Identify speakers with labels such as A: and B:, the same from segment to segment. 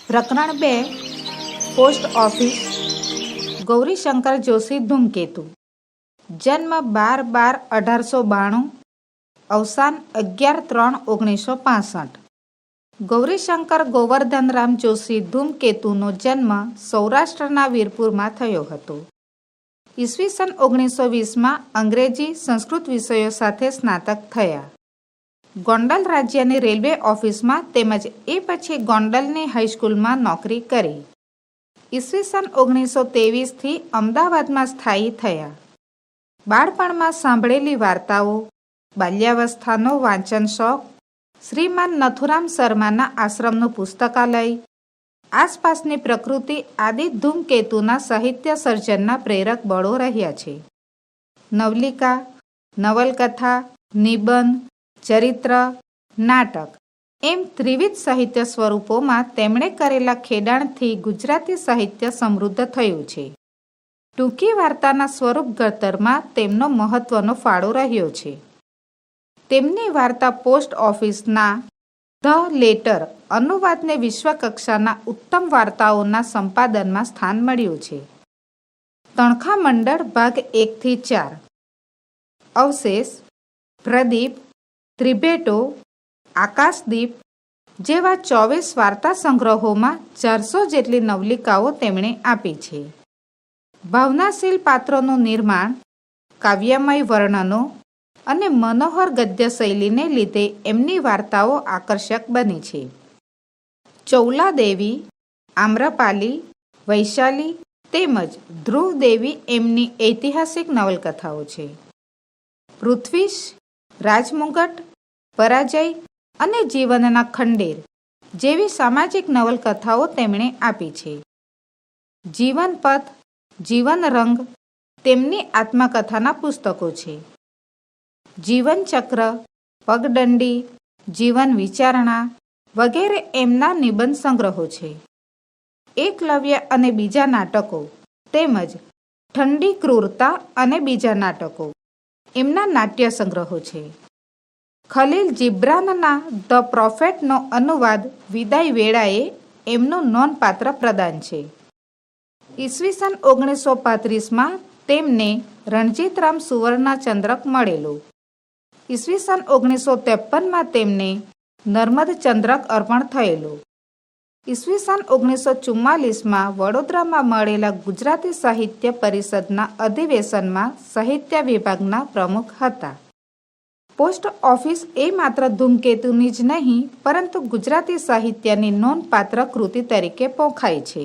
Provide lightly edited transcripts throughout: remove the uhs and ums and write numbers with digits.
A: પ્રકરણ 2 post office. Gaurishankar Joshi ધૂમકેતુ. જન્મ 12/12/1892. અવસાન 11/3/1965. ગૌરીશંકર ગોવર્ધનરામ જોશી ધૂમકેતુનો જન્મ સૌરાષ્ટ્રના વીરપુરમાં થયો હતો. ઈસવીસન 1920માં અંગ્રેજી સંસ્કૃત વિષયો સાથે સ્નાતક થયા. ગોંડલ રાજ્યની રેલવે ઓફિસમાં તેમજ એ પછી ગોંડલની હાઈસ્કૂલમાં નોકરી કરી. ઈસવીસન 1923થી અમદાવાદમાં સ્થાયી થયા. બાળપણમાં સાંભળેલી વાર્તાઓ, બાલ્યાવસ્થાનો વાંચન શોખ, શ્રીમાન નથુરામ શર્માના આશ્રમનું પુસ્તકાલય, આસપાસની પ્રકૃતિ આદિ ધૂમકેતુના સાહિત્ય સર્જનના પ્રેરક બળો રહ્યા છે. નવલિકા, નવલકથા, નિબંધ, ચરિત્ર, નાટક એમ ત્રિવિધ સાહિત્ય સ્વરૂપોમાં તેમણે કરેલા ખેડાણથી ગુજરાતી સાહિત્ય સમૃદ્ધ થયું છે. ટૂંકી વાર્તાના સ્વરૂપ ઘડતરમાં તેમનો મહત્વનો ફાળો રહ્યો છે. તેમની વાર્તા પોસ્ટ ઓફિસના ધ લેટર અનુવાદને વિશ્વકક્ષાના ઉત્તમ વાર્તાઓના સંપાદનમાં સ્થાન મળ્યું છે. તણખા મંડળ ભાગ 1-4, અવશેષ, પ્રદીપ, ત્રિભેટો, આકાશદીપ જેવા 24 વાર્તા સંગ્રહોમાં 400 જેટલી નવલિકાઓ તેમણે આપી છે. ભાવનાશીલ પાત્રોનું નિર્માણ, કાવ્યમય વર્ણનો અને મનોહર ગદ્ય શૈલીને લીધે એમની વાર્તાઓ આકર્ષક બની છે. ચૌલાદેવી, આમ્રપાલી, વૈશાલી તેમજ ધ્રુવદેવી એમની ઐતિહાસિક નવલકથાઓ છે. પૃથ્વીશ, રાજમુગટ, પરાજય અને જીવનના ખંડેર જેવી સામાજિક નવલકથાઓ તેમણે આપી છે. જીવનપથ, જીવનરંગ તેમની આત્મકથાના પુસ્તકો છે. જીવનચક્ર, પગદંડી, જીવન વિચારણા વગેરે એમના નિબંધ સંગ્રહો છે. એકલવ્ય અને બીજા નાટકો તેમજ ઠંડી ક્રૂરતા અને બીજા નાટકો એમના નાટ્ય સંગ્રહો છે. ખલીલ જિબ્રાનના ધ પ્રોફેટનો અનુવાદ વિદાય વેળાએ એમનું નોંધપાત્ર પ્રદાન છે. ઈસવીસન 1935માં તેમને રણજીતરામ સુવર્ણચંદ્રક મળેલો. ઈસવીસન 1953માં તેમને નર્મદ ચંદ્રક અર્પણ થયેલો. ઈસવીસન 1944માં વડોદરામાં મળેલા ગુજરાતી સાહિત્ય પરિષદના અધિવેશનમાં સાહિત્ય વિભાગના પ્રમુખ હતા. પોસ્ટ ઓફિસ એ માત્ર ધૂમકેતુની જ નહીં પરંતુ ગુજરાતી સાહિત્યની નોંધપાત્ર કૃતિ તરીકે પોખાય છે.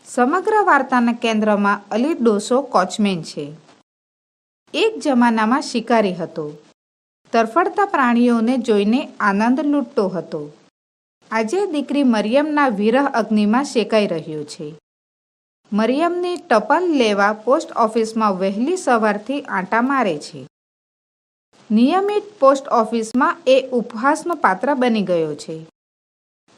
A: સમગ્ર વાર્તાના કેન્દ્રમાં અલી ડોસો કોચમેન છે. એક જમાનામાં શિકારી હતો. તરફડતા પ્રાણીઓને જોઈને આનંદ લૂંટતો હતો. આજે દીકરી મરિયમના વિરહ અગ્નિમાં શેકાઈ રહ્યો છે. મરિયમની ટપલ લેવા પોસ્ટ ઓફિસમાં વહેલી સવારથી આંટા મારે છે. નિયમિત પોસ્ટ ઓફિસમાં એ ઉપહાસનું પાત્ર બની ગયો છે.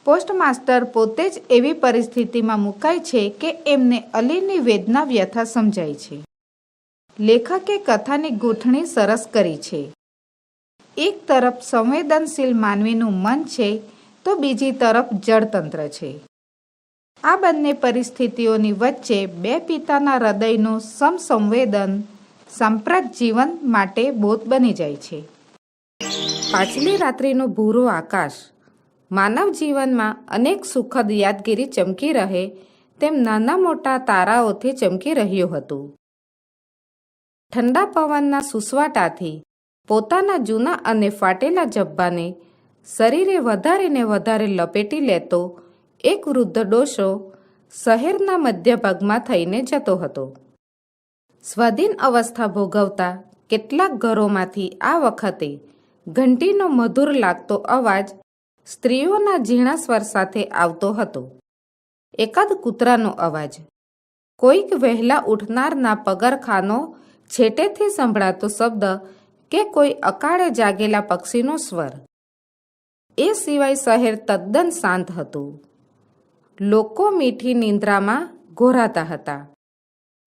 A: પોસ્ટમાસ્ટર પોતે જ એવી પરિસ્થિતિમાં મુકાય છે કે એમને અલીની વેદના વ્યથા સમજાય છે. લેખકે કથાની ગૂંથણી સરસ કરી છે. એક તરફ સંવેદનશીલ માનવીનું મન છે તો બીજી તરફ જળતંત્ર છે. આ બંને પરિસ્થિતિઓની વચ્ચે બે પિતાના હૃદયનું સમસંવેદન સાંપ્રત જીવન માટે બોધ બની જાય છે. પાછલી રાત્રિનું ભૂરું આકાશ માનવ જીવનમાં અનેક સુખદ યાદગીરી ચમકી રહે તેમ નાના મોટા તારાઓથી ચમકી રહ્યું હતું. ઠંડા પવનના સુસવાટાથી પોતાના જૂના અને ફાટેલા જબ્બાને શરીરે વધારે ને વધારે લપેટી લેતો એક વૃદ્ધ ડોશો શહેરના મધ્યભાગમાં થઈને જતો હતો. સ્વાધીન અવસ્થા ભોગવતા કેટલાક ઘરોમાંથી આ વખતે ઘંટીનો મધુર લાગતો અવાજ સ્ત્રીઓના ઝીણા સ્વર સાથે આવતો હતો. એકાદ કૂતરાનો અવાજ, કોઈક વહેલા ઉઠનારના પગરખાનો છેટેથી સંભળાતો શબ્દ કે કોઈ અકાળે જાગેલા પક્ષીનો સ્વર. એ સિવાય શહેર તદ્દન શાંત હતું. લોકો મીઠી નિંદ્રામાં ઘોરાતા હતા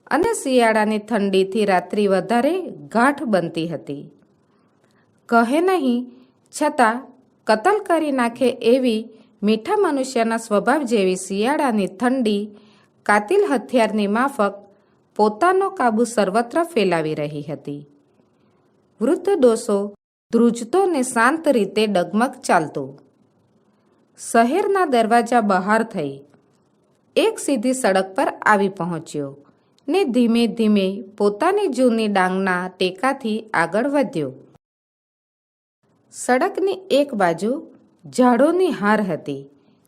A: અને શિયાળાની ઠંડીથી રાત્રિ વધારે ગાઢ બનતી હતી. કહે નહીં છતાં કતલ કરી નાખે એવી મીઠા મનુષ્યના સ્વભાવ જેવી શિયાળાની ઠંડી કાતિલ હથિયારની માફક પોતાનો કાબુ સર્વત્ર ફેલાવી રહી હતી. વૃદ્ધ ડોસો ધ્રુજતો ને શાંત રીતે ડગમગ ચાલતો. શહેરના દરવાજા બહાર થઈ એક સીધી સડક પર આવી પહોંચ્યો ને ધીમે ધીમે પોતાની જૂની ડાંગના ટેકાથી આગળ વધ્યો. સડકની એક બાજુ ઝાડોની હાર હતી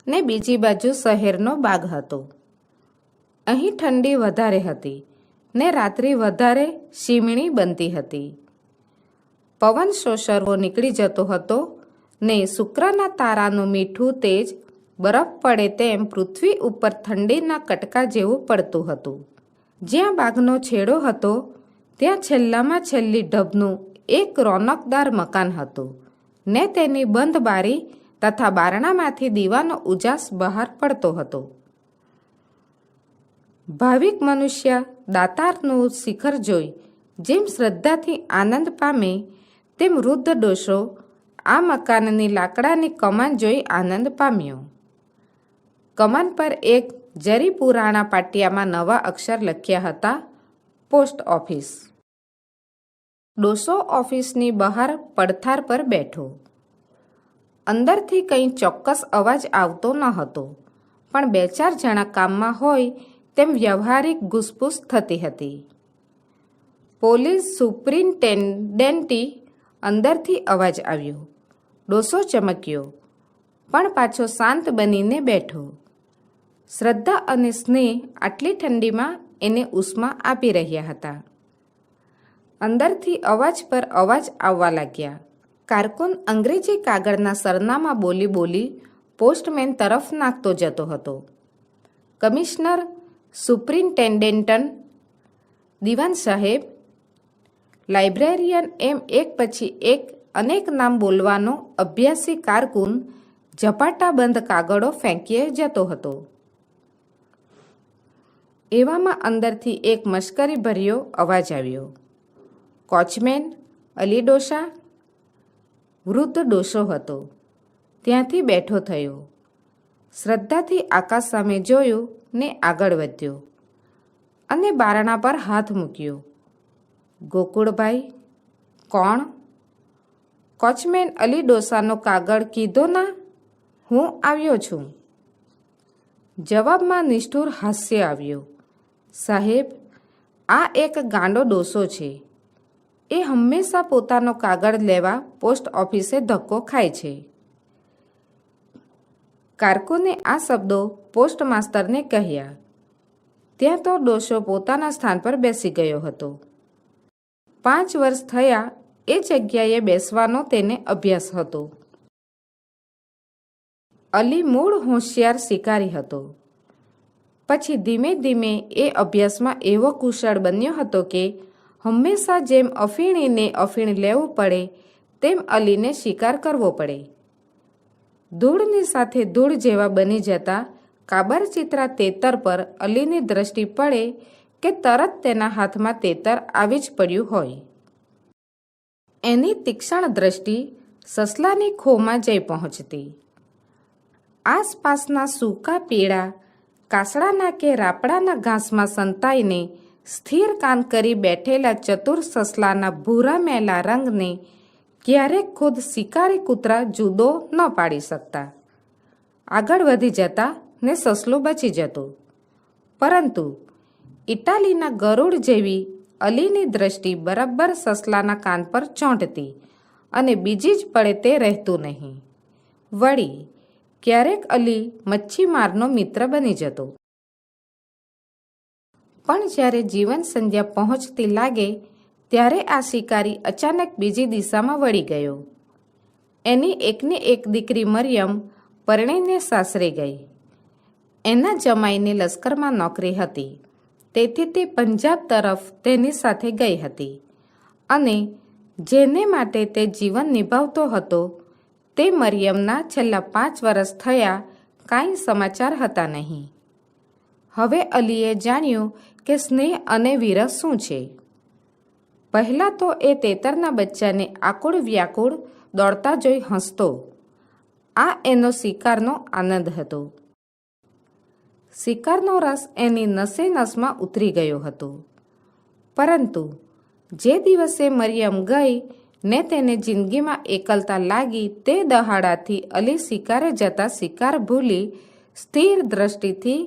A: ને બીજી બાજુ શહેરનો બાગ હતો. અહીં ઠંડી વધારે હતી ને રાત્રિ વધારે શીમણી બનતી હતી. પવન સોસરવો નીકળી જતો હતો ને શુક્રના તારાનું મીઠું તેજ બરફ પડે તેમ પૃથ્વી ઉપર ઠંડીના કટકા જેવું પડતું હતું. જ્યાં બાગનો છેડો હતો ત્યાં છેલ્લામાં છેલ્લી ઢબનું એક રોનકદાર મકાન હતું ને તેની બંધ બારી તથા બારણામાંથી દીવાનો ઉજાસ બહાર પડતો હતો. ભાવિક મનુષ્ય દાતારનું શિખર જોઈ જેમ શ્રદ્ધાથી આનંદ પામે તેમ વૃદ્ધ ડોસો આ મકાનની લાકડાની કમાન જોઈ આનંદ પામ્યો. કમાન પર એક જરી પુરાણા પાટિયામાં નવા અક્ષર લખ્યા હતા, પોસ્ટ ઓફિસ. ડોસો ઓફિસની બહાર પડથાર પર બેઠો. અંદરથી કંઈ ચોક્કસ અવાજ આવતો ન હતો, પણ 2-4 જણા કામમાં હોય તેમ વ્યવહારિક ઘૂસપૂસ થતી હતી. પોલીસ સુપ્રિન્ટેન્ડન્ટી અંદરથી અવાજ આવ્યો. ડોસો ચમક્યો, પણ પાછો શાંત બનીને બેઠો. શ્રદ્ધા અને સ્નેહ આટલી ઠંડીમાં એને ઉષ્મા આપી રહ્યા હતા. અંદરથી અવાજ પર અવાજ આવવા લાગ્યા. કારકુન અંગ્રેજી કાગળના સરનામા બોલી બોલી પોસ્ટમેન તરફ નાખતો જતો હતો. કમિશનર, સુપ્રિન્ટેન્ડન્ટ, દિવાન સાહેબ, લાઇબ્રેરિયન એમ એક પછી એક અનેક નામ બોલવાનો અભ્યાસી કારકુન ઝપાટાબંધ કાગળો ફેંકીએ જતો હતો. એવામાં અંદરથી એક મશ્કરી ભર્યો અવાજ આવ્યો. કોચમેન અલી ડોસા? વૃદ્ધ ડોસો હતો. ત્યાંથી બેઠો થયો. શ્રદ્ધાથી આકાશ સામે જોયું ને આગળ વધ્યો અને બારણા પર હાથ મૂક્યો. ગોકુળભાઈ? કોણ? કોચમેન અલી ડોસાનો કાગળ કીધો ના? હું આવ્યો છું. જવાબમાં નિષ્ઠુર હાસ્ય આવ્યો. સાહેબ, આ એક ગાંડો ડોસો છે. એ હંમેશા પોતાનો કાગળ લેવા પોસ્ટ ઓફિસે ધક્કો ખાય છે. કારકુને આ શબ્દો પોસ્ટ માસ્તરને કહ્યા. ત્યાં તો ડોસો પોતાના સ્થાન પર બેસી ગયો હતો. 5 વર્ષ થયા એ જગ્યાએ બેસવાનો તેને અભ્યાસ હતો. અલી મૂળ હોશિયાર શિકારી હતો. પછી ધીમે ધીમે એ અભ્યાસમાં એવો કુશળ બન્યો હતો કે હંમેશા જેમ અફીણીને અફીણ લેવું પડે તેમ અલીને શિકાર કરવો પડે. ધૂળની સાથે ધૂળ જેવા બની જતા કાબરચિત્રા તેતર પર અલીની દ્રષ્ટિ પડે કે તરત તેના હાથમાં તેતર આવી જ પડ્યું હોય. એની તીક્ષ્ણ દ્રષ્ટિ સસલાની ખોમાં જઈ પહોંચતી. આસપાસના સૂકા પીળા કાસડાના કે રાપડાના ઘાસમાં સંતાઈને સ્થિર કાન કરી બેઠેલા ચતુર સસલાના ભૂરા મેલા રંગને ક્યારેક ખુદ શિકારી કૂતરા જુદો ન પાડી શકતા. આગળ વધી જતા ને સસલું બચી જતું. પરંતુ ઇટાલીના ગરુડ જેવી અલીની દ્રષ્ટિ બરાબર સસલાના કાન પર ચોંટતી અને બીજી જ પડે તે રહેતું નહીં. વળી ક્યારેક અલી મચ્છીમારનો મિત્ર બની જતો. પણ જ્યારે જીવન સંધ્યા પહોંચતી લાગે ત્યારે આ શિકારી અચાનક બીજી દિશામાં વળી ગયો. એની એકની એક દીકરી મરિયમ પરણીને સાસરે ગઈ. એના જમાઈને લશ્કરમાં નોકરી હતી, તેથી તે પંજાબ તરફ તેની સાથે ગઈ હતી અને જેને માટે તે જીવન નિભાવતો હતો તે મરિયમના છેલ્લા 5 વર્ષ થયા કાંઈ સમાચાર હતા નહીં. હવે અલીએ જાણ્યું કે સ્નેહ અને વિરહ શું છે. પહેલાં તો એ તેતરના બચ્ચાને આકુળ વ્યાકુળ દોડતા જોઈ હસતો
B: આ એનો શિકારનો આનંદ હતો. શિકારનો રસ એની નસે નસમાં ઉતરી ગયો હતો. પરંતુ જે દિવસે મરિયમ ગઈ ને તેને જિંદગીમાં એકલતા લાગી તે દહાડાથી અલી શિકારે જતા શિકાર ભૂલી સ્થિર દ્રષ્ટિથી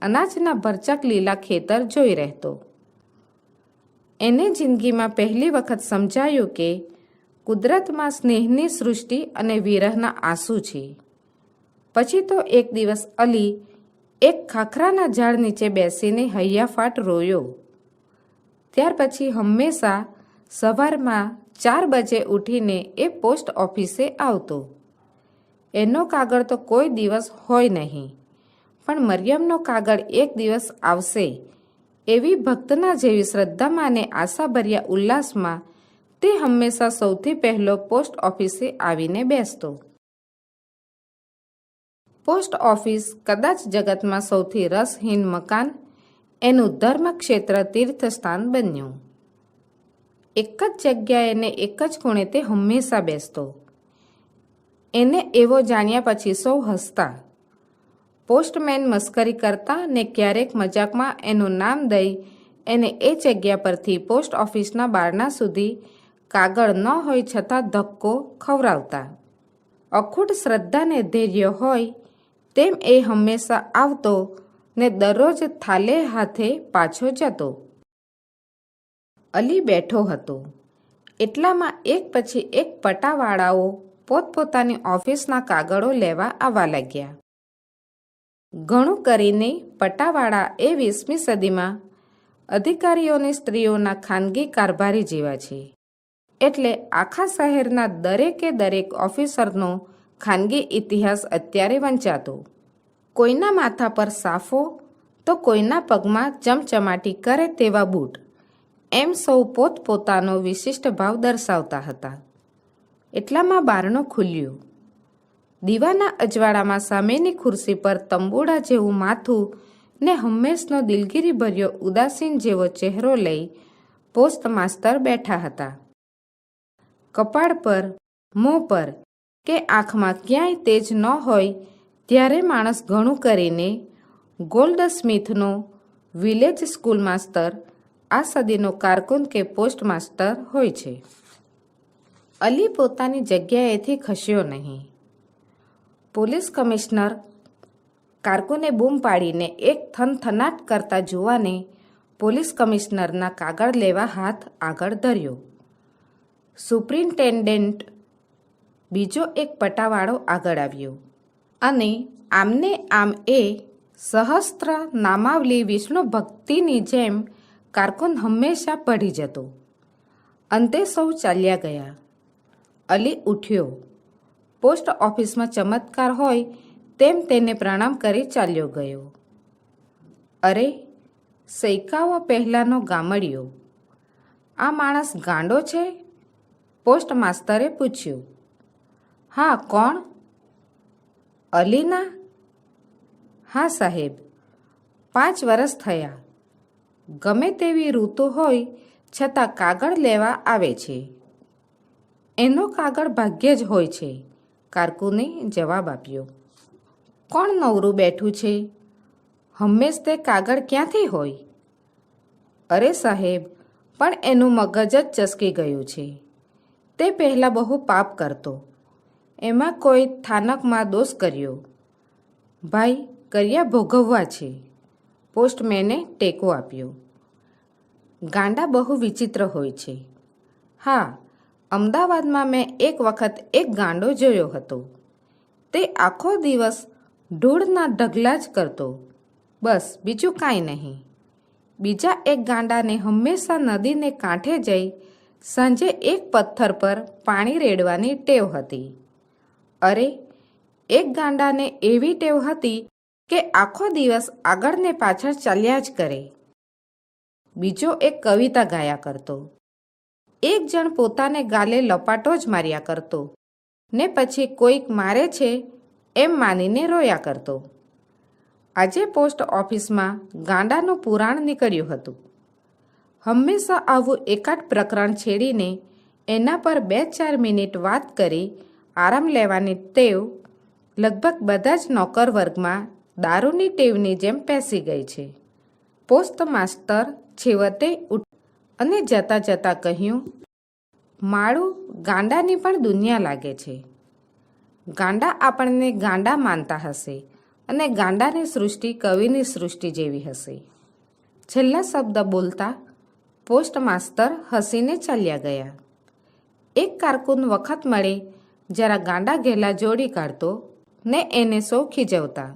B: અનાજના ભરચક લીલા ખેતર જોઈ રહેતો. એને જિંદગીમાં પહેલી વખત સમજાયું કે કુદરતમાં સ્નેહની સૃષ્ટિ અને વિરહના આંસુ છે. પછી તો એક દિવસ અલી એક ખાખરાના ઝાડ નીચે બેસીને હૈયાફાટ રોયો. ત્યાર પછી હંમેશા સવારમાં 4 બજે ઉઠીને એ પોસ્ટ ઓફિસે આવતો. એનો કાગળ તો કોઈ દિવસ હોય નહીં, પણ મરિયમનો કાગળ એક દિવસ આવશે એવી ભક્તના જેવી શ્રદ્ધામાં અને આશાભર્યા ઉલ્લાસમાં તે હંમેશા સૌથી પહેલો પોસ્ટ ઓફિસે આવીને બેસતો. પોસ્ટ ઓફિસ કદાચ જગતમાં સૌથી રસહીન મકાન, એનું ધર્મક્ષેત્ર તીર્થસ્થાન બન્યું. એક જ જગ્યાએ ને એક જ ખૂણે તે હંમેશા બેસતો. એને એવો જાણ્યા પછી સૌ હસતા. પોસ્ટમેન મસ્કરી કરતા ને ક્યારેક મજાકમાં એનું નામ દઈ એને એ જગ્યા પરથી પોસ્ટ ઓફિસના બારણા સુધી કાગળ ન હોય છતાં ધક્કો ખવડાવતા. અખૂટ શ્રદ્ધાને ધૈર્ય હોય તેમ એ હંમેશા આવતો ને દરરોજ થાલે હાથે પાછો જતો. અલી બેઠો હતો એટલામાં એક પછી એક પટાવાળાઓ પોતપોતાની ઓફિસના કાગળો લેવા આવવા લાગ્યા. ઘણું કરીને પટાવાળા એ 20મી સદીમાં અધિકારીઓની સ્ત્રીઓના ખાનગી કારભારી જેવા છે. એટલે આખા શહેરના દરેકે દરેક ઓફિસરનો ખાનગી ઇતિહાસ અત્યારે વંચાતો. કોઈના માથા પર સાફો તો કોઈના પગમાં ચમચમાટી કરે તેવા બૂટ, એમ સૌ પોતપોતાનો વિશિષ્ટ ભાવ દર્શાવતા હતા. એટલામાં બારણું ખુલ્યું. દીવાના અજવાળામાં સામેની ખુરશી પર તંબુડા જેવું માથું ને હંમેશનો દિલગીરીભર્યો ઉદાસીન જેવો ચહેરો લઈ પોસ્ટ માસ્તર બેઠા હતા. કપાળ પર, મોં પર કે આંખમાં ક્યાંય તેજ ન હોય ત્યારે માણસ ઘણું કરીને ગોલ્ડ સ્મિથનો વિલેજ સ્કૂલ માસ્તર આ સદીનો કારકુન કે પોસ્ટ માસ્ટર હોય છે. અલી પોતાની જગ્યાએથી ખસ્યો નહીં. પોલીસ કમિશનર કારકુને બૂમ પાડીને એક થનથનાટ કરતા જુવાને પોલીસ કમિશનરના કાગળ લેવા હાથ આગળ ધર્યો. સુપ્રિન્ટેન્ડન્ટ બીજો એક પટાવાળો આગળ આવ્યો અને આમને આમ એ સહસ્ત્ર નામાવલી વિષ્ણુ ભક્તિની જેમ કારકુન હંમેશા પઢી જતો. અંતે સૌ ચાલ્યા ગયા. અલી ઉઠ્યો. પોસ્ટ ઓફિસમાં ચમત્કાર હોય તેમ તેને પ્રણામ કરી ચાલ્યો ગયો. અરે, સૈકાઓ પહેલાંનો ગામડિયો, આ માણસ ગાંડો છે? પોસ્ટ માસ્તરે પૂછ્યું. હા, કોણ? અલીના? હા સાહેબ, 5 વર્ષ થયા. ગમે તેવી ઋતુ હોય છતાં કાગળ લેવા આવે છે. એનો કાગળ ભાગ્યે જ હોય છે, કારકુને જવાબ આપ્યો. કોણ નવરું બેઠું છે? હંમેશ તે કાગળ ક્યાંથી હોય? અરે સાહેબ, પણ એનું મગજ જ ચસકી ગયું છે. તે પહેલાં બહુ પાપ કરતો, એમાં કોઈ થાનકમાં દોષ કર્યો. ભાઈ, કર્યા ભોગવવા છે. પોસ્ટમેને ટેકો આપ્યો. ગાંડા બહુ વિચિત્ર હોય છે. હા, અમદાવાદમાં મેં એક વખત એક ગાંડો જોયો હતો. તે આખો દિવસ ધૂળના ઢગલા જ કરતો, બસ બીજું કાંઈ નહીં. બીજા એક ગાંડાને હંમેશા નદીને કાંઠે જઈ સાંજે એક પથ્થર પર પાણી રેડવાની ટેવ હતી. અરે, એક ગાંડાને એવી ટેવ હતી કે આખો દિવસ આગળ ને પાછળ ચાલ્યા જ કરે. બીજો એક કવિતા ગાયા કરતો. એક જણ પોતાને ગાલે લપાટો જ માર્યા કરતો ને પછી કોઈક મારે છે એમ માનીને રોયા કરતો. આજે પોસ્ટ ઓફિસમાં ગાંડાનું પુરાણ નીકળ્યું હતું. હંમેશા આવું એકાદ પ્રકરણ છેડીને એના પર 2-4 મિનિટ વાત કરી આરામ લેવાની ટેવ લગભગ બધા જ નોકર વર્ગમાં દારૂની ટેવની જેમ પેસી ગઈ છે. પોસ્ટ માસ્તર છેવટે અને જતાં જતાં કહ્યું, માળું, ગાંડાની પણ દુનિયા લાગે છે. ગાંડા આપણને ગાંડા માનતા હશે અને ગાંડાની સૃષ્ટિ કવિની સૃષ્ટિ જેવી હશે. છેલ્લા શબ્દ બોલતા પોસ્ટ માસ્તર હસીને ચાલ્યા ગયા. એક કારકુન વખત મળે જરા ગાંડા ઘેલા જોડી કાઢતો ને એને સૌ ખીજવતા.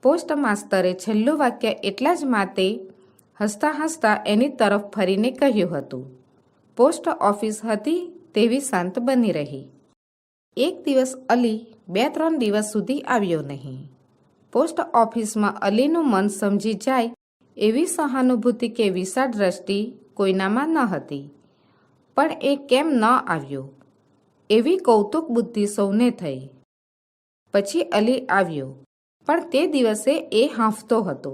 B: પોસ્ટ માસ્તરે છેલ્લું વાક્ય એટલા જ માટે હસતા હસતા એની તરફ ફરીને કહ્યું હતું. પોસ્ટ ઓફિસ હતી તેવી શાંત બની રહી. એક દિવસ અલી 2-3 દિવસ સુધી આવ્યો નહીં. પોસ્ટ ઓફિસમાં અલીનું મન સમજી જાય એવી સહાનુભૂતિ કે વિશાળ દ્રષ્ટિ કોઈનામાં ન હતી. પણ એ કેમ ન આવ્યો એવી કૌતુક બુદ્ધિ સૌને થઈ. પછી અલી આવ્યો, પણ તે દિવસે એ હાંફતો હતો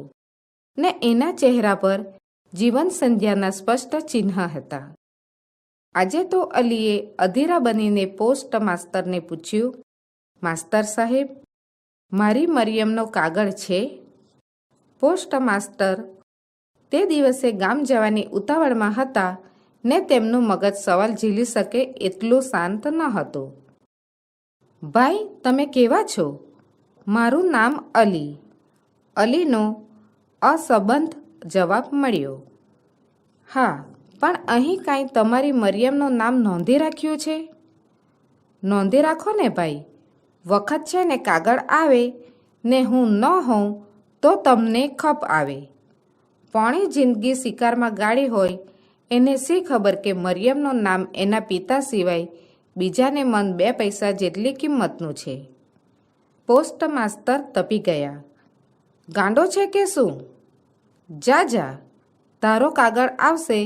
B: ને એના ચહેરા પર જીવન સંધ્યાના સ્પષ્ટ ચિહ્ન હતા. આજે તો અલીએ અધીરા બનીને પોસ્ટ માસ્તરને પૂછ્યું, માસ્તર સાહેબ, મારી મરિયમનો કાગળ છે? પોસ્ટ માસ્તર તે દિવસે ગામ જવાની ઉતાવળમાં હતા ને તેમનું મગજ સવાલ ઝીલી શકે એટલું શાંત ન હતું. ભાઈ, તમે કેવા છો? મારું નામ અલી. અલીનો અસંબદ્ધ જવાબ મળ્યો. હા, પણ અહીં કાંઈ તમારી મરિયમનું નામ નોંધી રાખ્યું છે? નોંધી રાખો ને ભાઈ. વખત છે ને કાગળ આવે ને હું ન હોઉં તો તમને ખપ આવે. પોણી જિંદગી શિકારમાં ગાળી હોય એને શી ખબર કે મરિયમનું નામ એના પિતા સિવાય બીજાને મન 2 પૈસા જેટલી કિંમતનું છે. પોસ્ટ માસ્તર તપી ગયા. ગાંડો છે કે શું? જા જા, તારો કાગળ આવશે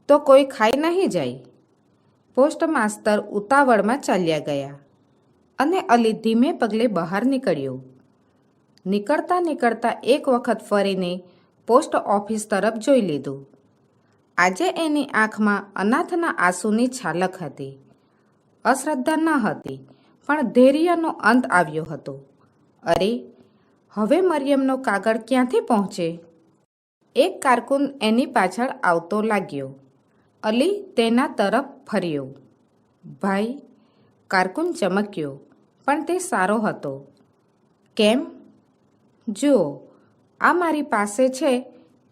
B: તો કોઈ ખાઈ નહીં જાય. પોસ્ટ માસ્તર ઉતાવળમાં ચાલ્યા ગયા અને અલી ધીમે પગલે બહાર નીકળ્યો. નીકળતા નીકળતા એક વખત ફરીને પોસ્ટ ઓફિસ તરફ જોઈ લીધું. આજે એની આંખમાં અનાથના આંસુની છાલક હતી. અશ્રદ્ધા ન હતી, પણ ધૈર્યનો અંત આવ્યો હતો. અરે, હવે મરિયમનો કાગળ ક્યાંથી પહોંચે? એક કારકુન એની પાછળ આવતો લાગ્યો. અલી તેના તરફ ફર્યો. ભાઈ, કારકુન ચમક્યો, પણ તે સારો હતો. કેમ? જુઓ, આ મારી પાસે છે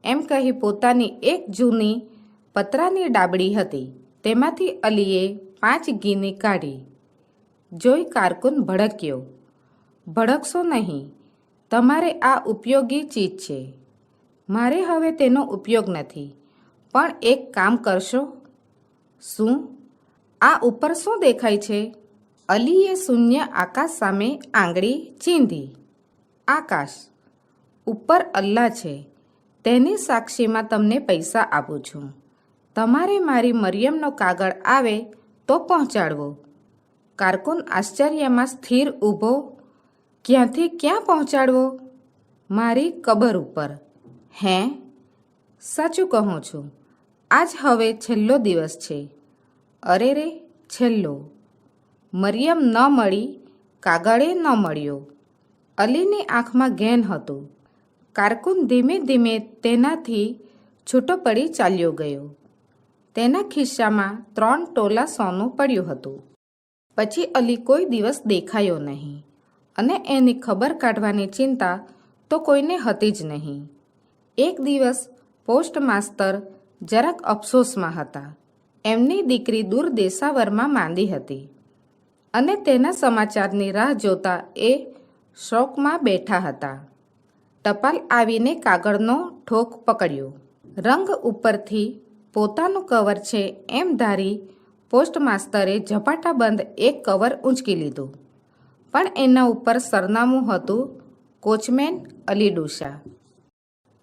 B: એમ કહી પોતાની એક જૂની પતરાની ડાબડી હતી. તેમાંથી અલીએ 5 ગીની કાઢી. જોઈ કારકુન ભડક્યો. ભડકશો નહીં, તમારે આ ઉપયોગી ચીજ છે. મારે હવે તેનો ઉપયોગ નથી, પણ એક કામ કરશો? શું? આ ઉપર શું દેખાય છે? અલીએ શૂન્ય આકાશ સામે આંગળી ચીંધી. આકાશ ઉપર અલ્લાહ છે, તેની સાક્ષીમાં તમને પૈસા આપું છું. તમારે મારી મરિયમનો કાગળ આવે તો પહોંચાડવો. કારકુન આશ્ચર્યમાં સ્થિર ઊભો. ક્યાંથી ક્યાં પહોંચાડવો? મારી કબર ઉપર. હે? સાચું કહું છું. આજ હવે છેલ્લો દિવસ છે. અરે રે, છેલ્લો. મરિયમ ન મળી, કાગળે ન મળ્યો. અલીની આંખમાં ઘેન હતું. કારકુન ધીમે ધીમે તેનાથી છૂટો પડી ચાલ્યો ગયો. તેના ખિસ્સામાં 3 તોલા સોનું પડ્યું હતું. પછી અલી કોઈ દિવસ દેખાયો નહીં અને એની ખબર કાઢવાની ચિંતા તો કોઈને હતી જ નહીં. એક દિવસ પોસ્ટ માસ્તર જરાક અફસોસમાં હતા. એમની દીકરી દૂર દેશાવરમાં માંદી હતી અને તેના સમાચારની રાહ જોતા એ શોકમાં બેઠા હતા. ટપાલ આવીને કાગળનો ઠોક પકડ્યો. રંગ ઉપરથી પોતાનું કવર છે એમ ધારી પોસ્ટ માસ્તરે ઝપાટાબંધ એક કવર ઊંચકી લીધું. પણ એના ઉપર સરનામું હતું કોચમેન અલી ડુસા.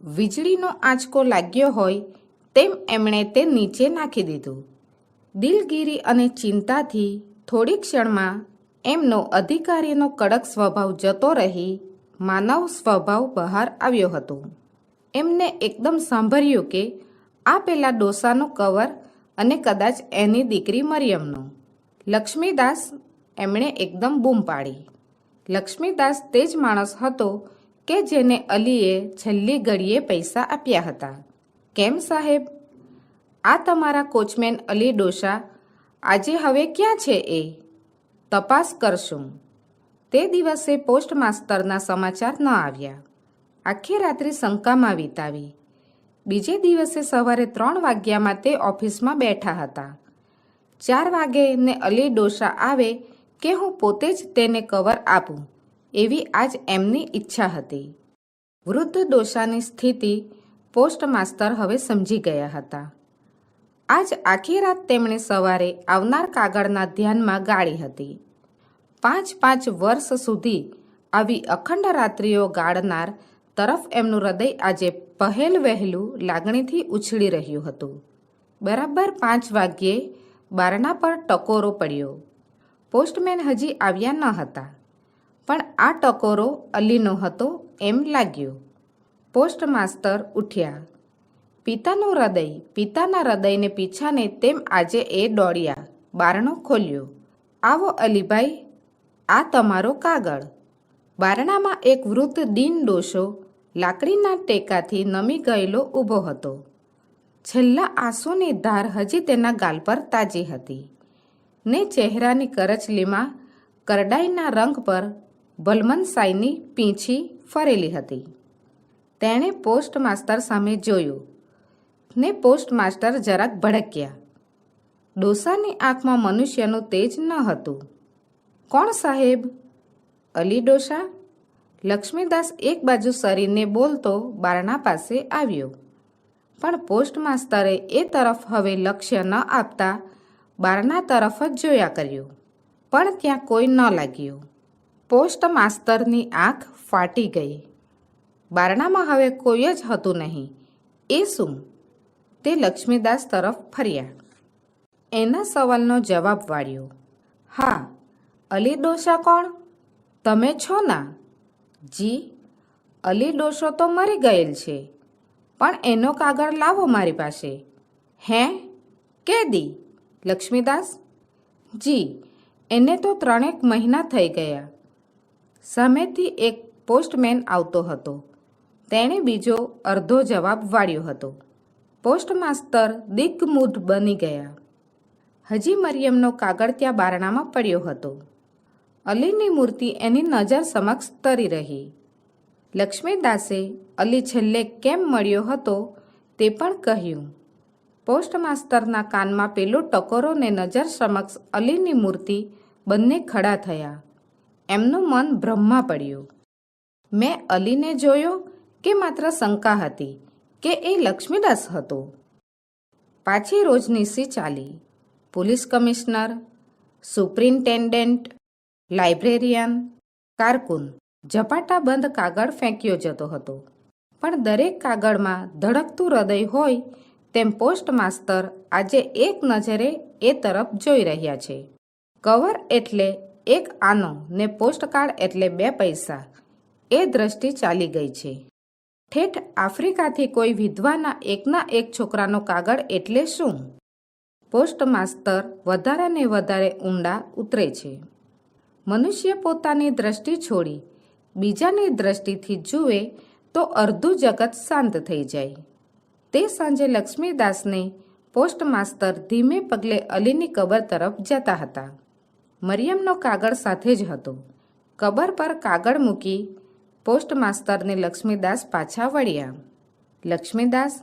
B: વીજળીનો આંચકો લાગ્યો હોય તેમ એમણે તે નીચે નાખી દીધું. દિલગીરી અને ચિંતાથી થોડી ક્ષણમાં એમનો અધિકારીનો કડક સ્વભાવ જતો રહી માનવ સ્વભાવ બહાર આવ્યો હતો. એમને એકદમ સાંભળ્યું કે આ પેલા ડોસાનું કવર અને કદાચ એની દીકરી મરિયમનું. લક્ષ્મીદાસ, એમણે એકદમ બૂમ પાડી. લક્ષ્મીદાસ તે જ માણસ હતો કે જેને અલીએ છેલ્લી ઘડીએ પૈસા આપ્યા હતા. કેમ સાહેબ? આ તમારા કોચમેન અલી ડોશા આજે હવે ક્યાં છે? એ તપાસ કરશું. તે દિવસે પોસ્ટમાસ્તરના સમાચાર ન આવ્યા. આખી રાત્રિ શંકામાં વિતાવી. બીજે દિવસે સવારે 3 વાગ્યામાં તે ઓફિસમાં બેઠા હતા. 4 વાગે ને અલી ડોશા આવે કે હું પોતે જ તેને કવર આપું એવી આજ એમની ઈચ્છા હતી. વૃદ્ધ ડોશાની સ્થિતિ પોસ્ટમાસ્તર હવે સમજી ગયા હતા. આજ આખી રાત તેમણે સવારે આવનાર કાગળના ધ્યાનમાં ગાળી હતી. 5 વર્ષ સુધી આવી અખંડ રાત્રિઓ ગાળનાર તરફ એમનું હૃદય આજે પહેલ વહેલું લાગણીથી ઉછળી રહ્યું હતું. બરાબર 5 વાગ્યે બારણા પર ટકોરો પડ્યો. પોસ્ટમેન હજી આવ્યા ન હતા, પણ આ ટકોરો અલીનો હતો એમ લાગ્યું. પોસ્ટમાસ્તર ઉઠ્યા. પિતાના હૃદયને પીછાને તેમ આજે એ દોડ્યા. બારણો ખોલ્યો. આવો અલીભાઈ, આ તમારો કાગળ. બારણામાં એક વૃદ્ધ દીન ડોશો લાકડીના ટેકાથી નમી ગયેલો ઊભો હતો. છેલ્લા આંસુની ધાર હજી તેના ગાલ પર તાજી હતી ને ચહેરાની કરચલીમાં કરડાઈના રંગ પર ભલમનસાઈની પીંછી ફરેલી હતી. તેણે પોસ્ટમાસ્તર સામે જોયું ને પોસ્ટમાસ્ટર જરાક ભડક્યા. ડોસાની આંખમાં મનુષ્યનું તેજ ન હતું. કોણ સાહેબ? અલી ડોશા? લક્ષ્મીદાસ એક બાજુ સરીને બોલતો બારણા પાસે આવ્યો, પણ પોસ્ટમાસ્તરે એ તરફ હવે લક્ષ્ય ન આપતા બારણા તરફ જ જોયા કર્યું, પણ ત્યાં કોઈ ન લાગ્યું. પોસ્ટમાસ્તરની આંખ ફાટી ગઈ. બારણામાં હવે કોઈ જ હતું નહીં. એ શું? તે લક્ષ્મીદાસ તરફ ફર્યા. એના સવાલનો જવાબ વાળ્યો. હા, અલી ડોશા કોણ? તમે છો ના? જી, અલી ડોશો તો મરી ગયેલ છે, પણ એનો કાગળ લાવો મારી પાસે. હે? કેદી? લક્ષ્મીદાસ? જી, એને તો 3 મહિના થઈ ગયા. સામેથી એક પોસ્ટમેન આવતો હતો. તેણે બીજો અર્ધો જવાબ વાળ્યો હતો. પોસ્ટમાસ્તર દિગ્મૂઢ બની ગયા. હજી મરિયમનો કાગળ ત્યાં બારણામાં પડ્યો હતો. અલીની મૂર્તિ એની નજર સમક્ષ તરી રહી. લક્ષ્મીદાસે અલી છેલ્લે કેમ મળ્યો હતો તે પણ કહ્યું. પોસ્ટમાસ્તરના કાનમાં પેલો ટકોરો ને નજર સમક્ષ અલીની મૂર્તિ બંને ખડા થયા. એમનું મન ભ્રમમાં પડ્યું. મેં અલીને જોયો કે માત્ર શંકા હતી કે એ લક્ષ્મીદાસ હતો? પાછી રોજનીશી ચાલી. પોલીસ કમિશનર, સુપ્રિન્ટેન્ડન્ટ, લાઇબ્રેરિયન, કારકુન ઝપાટા બંધ કાગળ ફેંક્યો જતો હતો, પણ દરેક કાગળમાં ધડકતું હૃદય હોય તેમ પોસ્ટમાસ્તર આજે એક નજરે એ તરફ જોઈ રહ્યા છે. કવર એટલે એક આનો ને પોસ્ટકાર્ડ એટલે 2 પૈસા, એ દ્રષ્ટિ ચાલી ગઈ છે. ઠેઠ આફ્રિકાથી કોઈ વિધવાના એકના એક છોકરાનો કાગળ એટલે શું? પોસ્ટમાસ્તર વધારે ને વધારે ઊંડા ઉતરે છે. મનુષ્ય પોતાની દ્રષ્ટિ છોડી બીજાની દ્રષ્ટિથી જુએ તો અર્ધું જગત શાંત થઈ જાય. તે સાંજે લક્ષ્મીદાસને પોસ્ટમાસ્તર ધીમે પગલે અલીની કબર તરફ જતા હતા. મરિયમનો કાગળ સાથે જ હતો. કબર પર કાગળ મૂકી પોસ્ટમાસ્તરને લક્ષ્મીદાસ પાછા વળ્યા. લક્ષ્મીદાસ,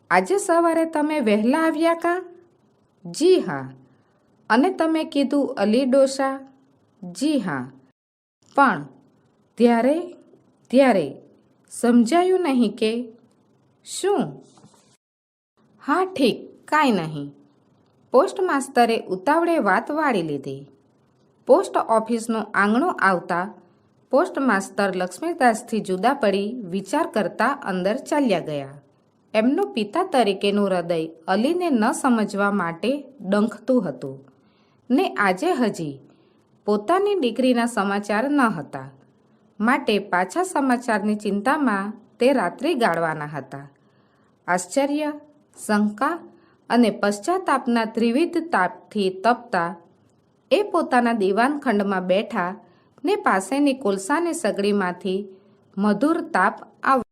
B: આજે સવારે તમે વહેલા આવ્યા કા? જી હા. અને તમે કીધું અલી ડોશા? જી હા. પણ ત્યારે સમજાયું નહીં કે શું? હા ઠીક, કાંઈ નહીં. પોસ્ટમાસ્તરે ઉતાવળે વાત વાળી લીધી. પોસ્ટ ઓફિસનું આંગણું આવતા પોસ્ટમાસ્તર લક્ષ્મીદાસથી જુદા પડી વિચાર કરતા અંદર ચાલ્યા ગયા. એમનું પિતા તરીકેનું હૃદય અલીને ન સમજવા માટે ડંખતું હતું ને આજે હજી પોતાની દીકરીના સમાચાર ન હતા, માટે પાછા સમાચારની ચિંતામાં તે રાત્રિ ગાળવાના હતા. આશ્ચર્ય, શંકા અને પશ્ચાતાપના ત્રિવિધ તાપથી તપતા એ પોતાના દીવાનખંડમાં બેઠા ને પાસેની કોલસાની સગડીમાંથી મધુર તાપ આવ